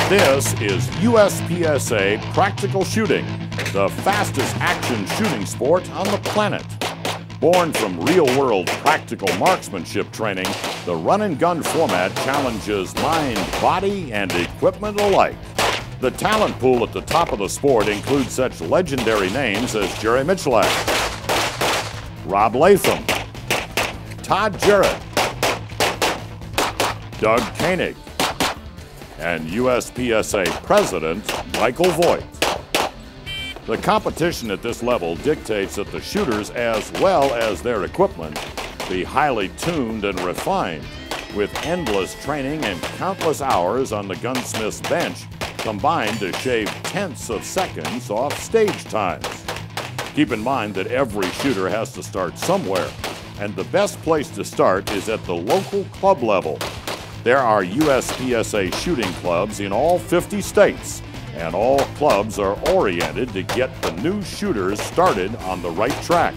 This is USPSA Practical Shooting, the fastest action shooting sport on the planet. Born from real-world practical marksmanship training, the run-and-gun format challenges mind, body, and equipment alike. The talent pool at the top of the sport includes such legendary names as Jerry Michalak, Rob Latham, Todd Jarrett, Doug Koenig, and USPSA President Michael Voigt. The competition at this level dictates that the shooters, as well as their equipment, be highly tuned and refined, with endless training and countless hours on the gunsmith's bench combined to shave tenths of seconds off stage times. Keep in mind that every shooter has to start somewhere, and the best place to start is at the local club level. There are USPSA shooting clubs in all 50 states, and all clubs are oriented to get the new shooters started on the right track.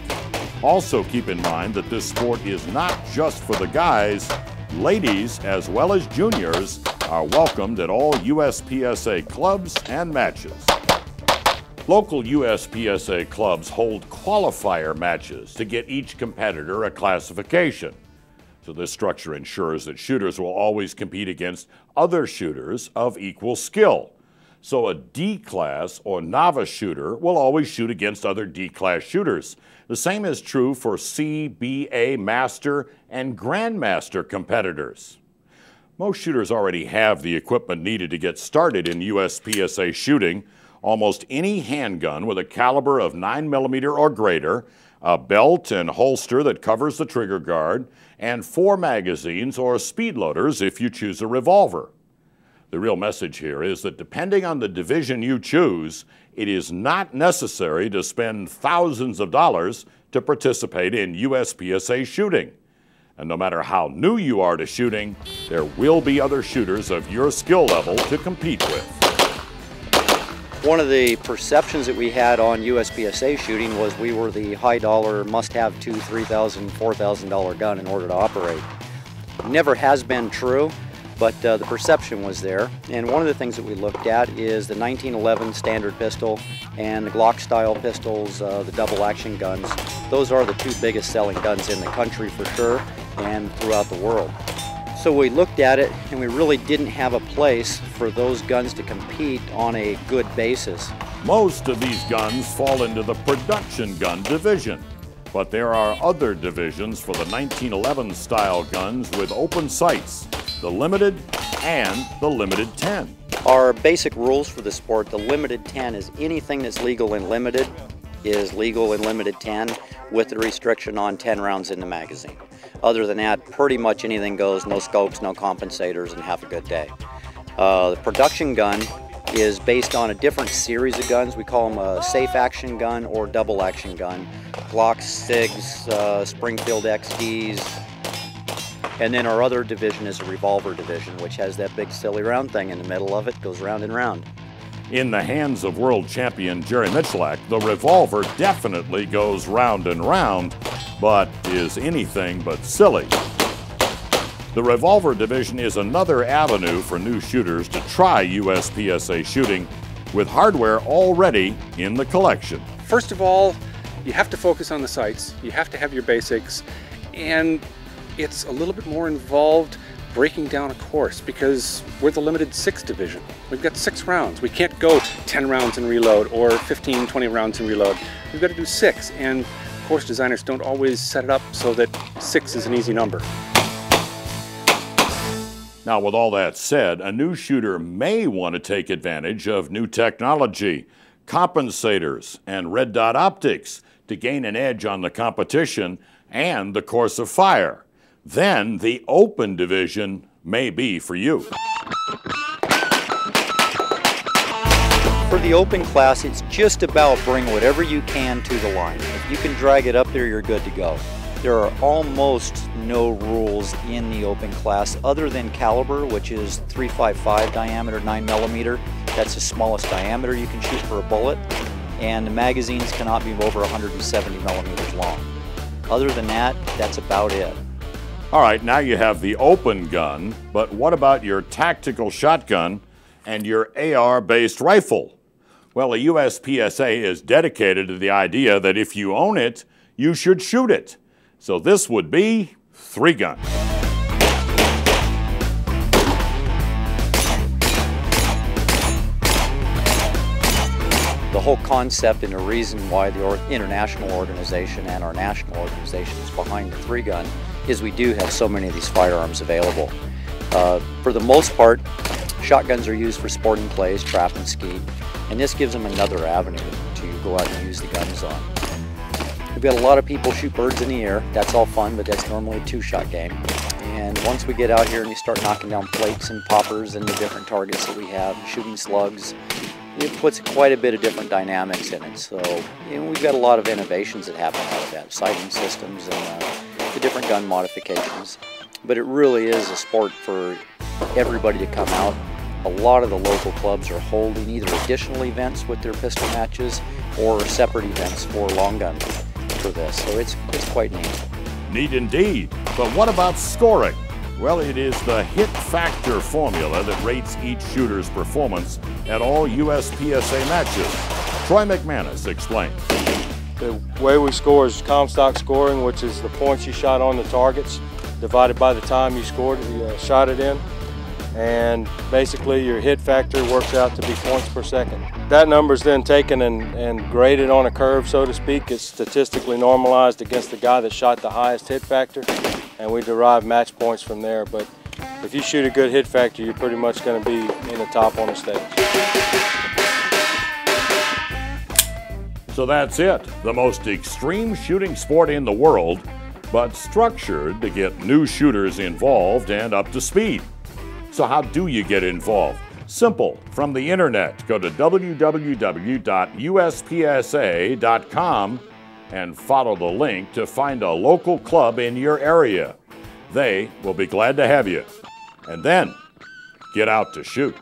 Also keep in mind that this sport is not just for the guys. Ladies, as well as juniors, are welcomed at all USPSA clubs and matches. Local USPSA clubs hold qualifier matches to get each competitor a classification. So this structure ensures that shooters will always compete against other shooters of equal skill. So a D-class or novice shooter will always shoot against other D-class shooters. The same is true for C, B, A, Master, and Grandmaster competitors. Most shooters already have the equipment needed to get started in USPSA shooting. Almost any handgun with a caliber of 9mm or greater, a belt and holster that covers the trigger guard, and 4 magazines or speed loaders if you choose a revolver. The real message here is that depending on the division you choose, it is not necessary to spend thousands of dollars to participate in USPSA shooting. And no matter how new you are to shooting, there will be other shooters of your skill level to compete with. One of the perceptions that we had on USPSA shooting was we were the high-dollar, must-have $2,000, $3,000, $4,000 gun in order to operate. Never has been true, but the perception was there. And one of the things that we looked at is the 1911 standard pistol and the Glock-style pistols, the double-action guns. Those are the 2 biggest selling guns in the country for sure, and throughout the world. So we looked at it, and we really didn't have a place for those guns to compete on a good basis. Most of these guns fall into the production gun division, but there are other divisions for the 1911 style guns with open sights, the limited and the limited 10. Our basic rules for the sport, the limited 10 is anything that's legal in limited is legal in limited 10 with the restriction on 10 rounds in the magazine. Other than that, pretty much anything goes, no scopes, no compensators, and have a good day. The production gun is based on a different series of guns. We call them a safe action gun or double action gun. Glocks, SIGs, Springfield XDs. And then our other division is a revolver division, which has that big silly round thing in the middle of it, goes round and round. In the hands of world champion Jerry Michalak, the revolver definitely goes round and round, but is anything but silly. The revolver division is another avenue for new shooters to try USPSA shooting with hardware already in the collection. First of all, you have to focus on the sights, you have to have your basics, and it's a little bit more involved breaking down a course because we're the limited 6 division. We've got 6 rounds. We can't go 10 rounds and reload or 15, 20 rounds and reload. We've got to do 6, and course designers don't always set it up so that 6 is an easy number. Now, with all that said, a new shooter may want to take advantage of new technology, compensators, and red dot optics to gain an edge on the competition and the course of fire. Then the open division may be for you. For the open class, it's just about bring whatever you can to the line. If you can drag it up there, you're good to go. There are almost no rules in the open class other than caliber, which is .355 diameter, 9mm. That's the smallest diameter you can shoot for a bullet. And the magazines cannot be over 170 millimeters long. Other than that, that's about it. All right, now you have the open gun, but what about your tactical shotgun and your AR-based rifle. Well, the USPSA is dedicated to the idea that if you own it, you should shoot it. So this would be 3-gun. The whole concept and the reason why the international organization and our national organization is behind the 3-gun is we do have so many of these firearms available. For the most part, shotguns are used for sporting plays, trap and skeet, and this gives them another avenue to go out and use the guns on. We've got a lot of people shoot birds in the air. That's all fun, but that's normally a 2-shot game. And once we get out here and you start knocking down plates and poppers and the different targets that we have, shooting slugs, it puts quite a bit of different dynamics in it. So we've got a lot of innovations that happen out of that, sighting systems and the different gun modifications. But it really is a sport for everybody to come out. A lot of the local clubs are holding either additional events with their pistol matches or separate events for long gun for this. So it's quite neat. Neat indeed. But what about scoring? Well, it is the hit factor formula that rates each shooter's performance at all USPSA matches. Troy McManus explains. The way we score is Comstock scoring, which is the points you shot on the targets divided by the time you scored it, you shot it in. And basically your hit factor works out to be points per second. That number is then taken and graded on a curve, so to speak. It's statistically normalized against the guy that shot the highest hit factor, and we derive match points from there. But if you shoot a good hit factor, you're pretty much going to be in the top on the stage. So that's it, the most extreme shooting sport in the world, but structured to get new shooters involved and up to speed. So how do you get involved? Simple, from the internet. Go to www.uspsa.com and follow the link to find a local club in your area. They will be glad to have you. And then, get out to shoot.